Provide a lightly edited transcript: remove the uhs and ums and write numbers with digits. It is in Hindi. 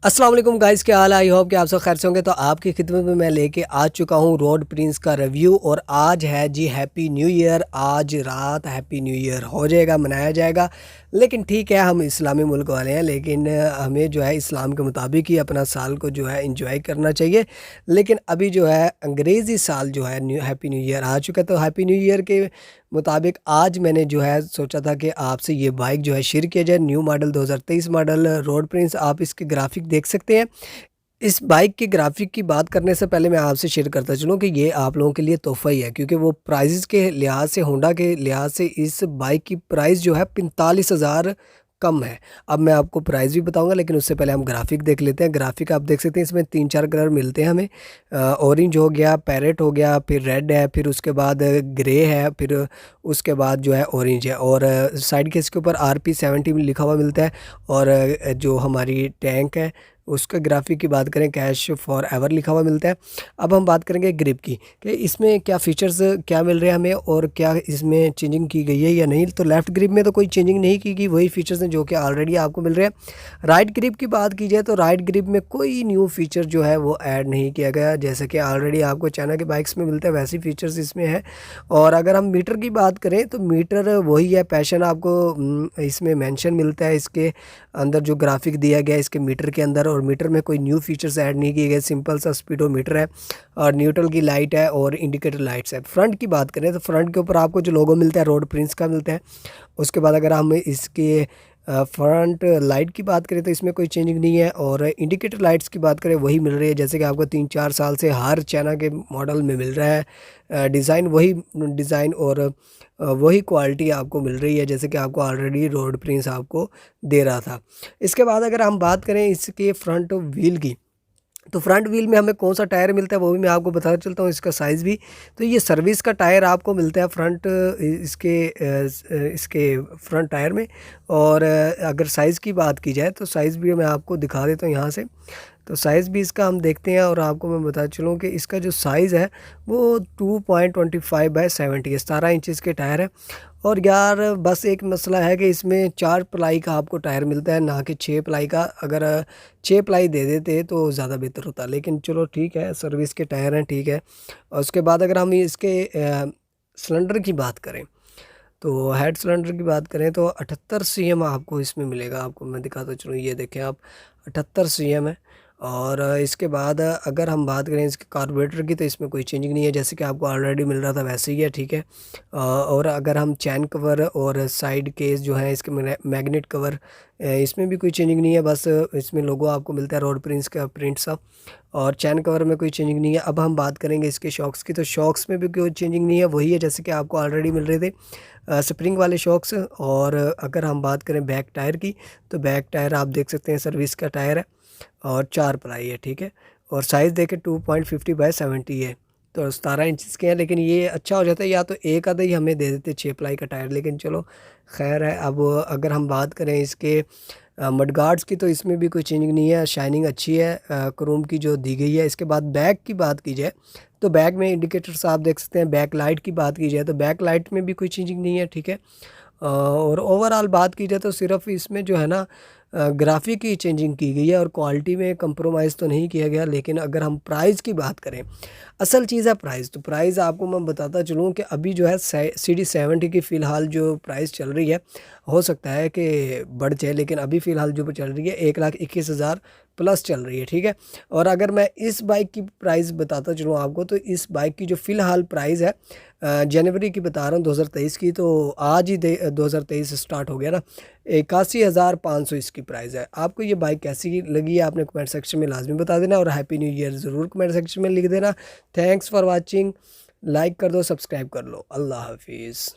अस्सलाम वालेकुम गाइस, क्या हाल है। आई होप कि आप सब खैर से होंगे। तो आपकी खिदमत में मैं लेके आ चुका हूँ रोड प्रिंस का रिव्यू। और आज है जी हैप्पी न्यू ईयर। आज रात हैप्पी न्यू ईयर हो जाएगा, मनाया जाएगा। लेकिन ठीक है, हम इस्लामी मुल्क वाले हैं, लेकिन हमें जो है इस्लाम के मुताबिक ही अपना साल को जो है इंजॉय करना चाहिए। लेकिन अभी जो है अंग्रेज़ी साल जो है न्यू हैप्पी न्यू ईयर आ चुका है। तो हैप्पी न्यू ईयर के मुताबिक आज मैंने जो है सोचा था कि आपसे ये बाइक जो है शेयर किया जाए। New model 2023 model road Prince, आप इसके ग्राफिक देख सकते हैं। इस बाइक के ग्राफिक की बात करने से पहले मैं आपसे शेयर करता चलूँ कि ये आप लोगों के लिए तोहफ़ा ही है, क्योंकि वो प्राइस के लिहाज से, होंडा के लिहाज से इस बाइक की प्राइस जो है 45,000 कम है। अब मैं आपको प्राइस भी बताऊंगा, लेकिन उससे पहले हम ग्राफिक देख लेते हैं। ग्राफिक आप देख सकते हैं, इसमें 3-4 कलर मिलते हैं हमें। ऑरेंज हो गया, पैरेट हो गया, फिर रेड है, फिर उसके बाद ग्रे है, फिर उसके बाद जो है ऑरेंज है। और साइड के इसके ऊपर RP70 लिखा हुआ मिलता है। और जो हमारी टैंक है उसका ग्राफिक की बात करें, कैश फॉर एवर लिखा हुआ मिलता है। अब हम बात करेंगे ग्रिप की, कि इसमें क्या फ़ीचर्स क्या मिल रहे हैं हमें और क्या इसमें चेंजिंग की गई है या नहीं। तो लेफ़्ट ग्रिप में तो कोई चेंजिंग नहीं की गई, वही फ़ीचर्स हैं जो कि ऑलरेडी आपको मिल रहे हैं। राइट ग्रिप की बात की जाए तो राइट ग्रिप में कोई न्यू फ़ीचर जो है वो ऐड नहीं किया गया, जैसे कि ऑलरेडी आपको चाइना के बाइक्स में मिलता है वैसे फ़ीचर्स इसमें है। और अगर हम मीटर की बात करें तो मीटर वही है, पैशन आपको इसमें मेंशन मिलता है। इसके अंदर जो ग्राफिक दिया गया है इसके मीटर के अंदर, और मीटर में कोई न्यू फीचर्स ऐड नहीं किए गए, सिंपल सा स्पीडोमीटर है और न्यूट्रल की लाइट है और इंडिकेटर लाइट्स है। फ्रंट की बात करें तो फ्रंट के ऊपर आपको जो लोगो मिलता है रोड प्रिंस का मिलता है। उसके बाद अगर हम इसके फ्रंट लाइट की बात करें तो इसमें कोई चेंजिंग नहीं है। और इंडिकेटर लाइट्स की बात करें वही मिल रही है, जैसे कि आपको 3-4 साल से हर चाइना के मॉडल में मिल रहा है। डिज़ाइन वही डिज़ाइन और वही क्वालिटी आपको मिल रही है, जैसे कि आपको ऑलरेडी रोड प्रिंस आपको दे रहा था। इसके बाद अगर हम बात करें इसके फ्रंट व्हील की, तो फ्रंट व्हील में हमें कौन सा टायर मिलता है वो भी मैं आपको बताना चलता हूँ, इसका साइज़ भी। तो ये सर्विस का टायर आपको मिलता है फ्रंट इसके फ्रंट टायर में। और अगर साइज़ की बात की जाए तो साइज़ भी मैं आपको दिखा देता हूँ यहाँ से। तो साइज़ भी इसका हम देखते हैं और आपको मैं बता चलूँ कि इसका जो साइज़ है वो 2.25/70 है, 17 इंचज़ के टायर है। और यार बस एक मसला है कि इसमें 4 प्लाई का आपको टायर मिलता है, ना कि 6 प्लाई का। अगर 6 प्लाई दे देते तो ज़्यादा बेहतर होता, लेकिन चलो ठीक है, सर्विस के टायर हैं, ठीक है। और उसके बाद अगर हम इसके सिलेंडर की बात करें, तो हेड सिलेंडर की बात करें तो 78 सीएम आपको इसमें मिलेगा। आपको मैं दिखाता चलूँ, ये देखें आप, 78 सीएम है। और इसके बाद अगर हम बात करें इसके कार्बोरेटर की, तो इसमें कोई चेंजिंग नहीं है, जैसे कि आपको ऑलरेडी मिल रहा था वैसे ही है, ठीक है। और अगर हम चैन कवर और साइड केस जो है इसके मैग्नेट कवर, इसमें भी कोई चेंजिंग नहीं है, बस इसमें लोगो आपको मिलता है रोड प्रिंस का प्रिंट सा। और चैन कवर में कोई चेंजिंग नहीं है। अब हम बात करेंगे इसके शॉक्स की, तो शॉक्स में भी कोई चेंजिंग नहीं है, वही है जैसे कि आपको ऑलरेडी मिल रहे थे, स्प्रिंग वाले शॉक्स। और अगर हम बात करें बैक टायर की, तो बैक टायर आप देख सकते हैं सर्विस का टायर है और 4 प्लाई है, ठीक है। और साइज़ देखें 2.50/70 है, तो 17 इंचज़ के हैं। लेकिन ये अच्छा हो जाता है या तो एक आधा ही हमें दे देते 6 प्लाई का टायर, लेकिन चलो खैर है। अब अगर हम बात करें इसके मडगार्ड्स की, तो इसमें भी कोई चेंजिंग नहीं है, शाइनिंग अच्छी है क्रोम की जो दी गई है। इसके बाद बैक की बात की जाए तो बैक में इंडिकेटर्स आप देख सकते हैं। बैक लाइट की बात की जाए तो बैक लाइट में भी कोई चेंजिंग नहीं है, ठीक है। और ओवरऑल बात की जाए तो सिर्फ इसमें जो है ना ग्राफिक की चेंजिंग की गई है और क्वालिटी में कंप्रोमाइज़ तो नहीं किया गया। लेकिन अगर हम प्राइस की बात करें, असल चीज़ है प्राइस। तो प्राइस आपको मैं बताता चलूँ कि अभी जो है CD70 की फ़िलहाल जो प्राइस चल रही है, हो सकता है कि बढ़ जाए, लेकिन अभी फ़िलहाल जो चल रही है 1,21,000 प्लस चल रही है, ठीक है। और अगर मैं इस बाइक की प्राइस बताता चलूँ आपको, तो इस बाइक की जो फ़िलहाल प्राइस है जनवरी की बता रहा हूँ 2023 की, तो आज ही 2023 स्टार्ट हो गया ना, 81,500 इसकी प्राइस है। आपको ये बाइक कैसी लगी है आपने कमेंट सेक्शन में लाजमी बता देना, और हैप्पी न्यू ईयर ज़रूर कमेंट सेक्शन में लिख देना। थैंक्स फॉर वाचिंग, लाइक कर दो, सब्सक्राइब कर लो। अल्लाह हाफिज़।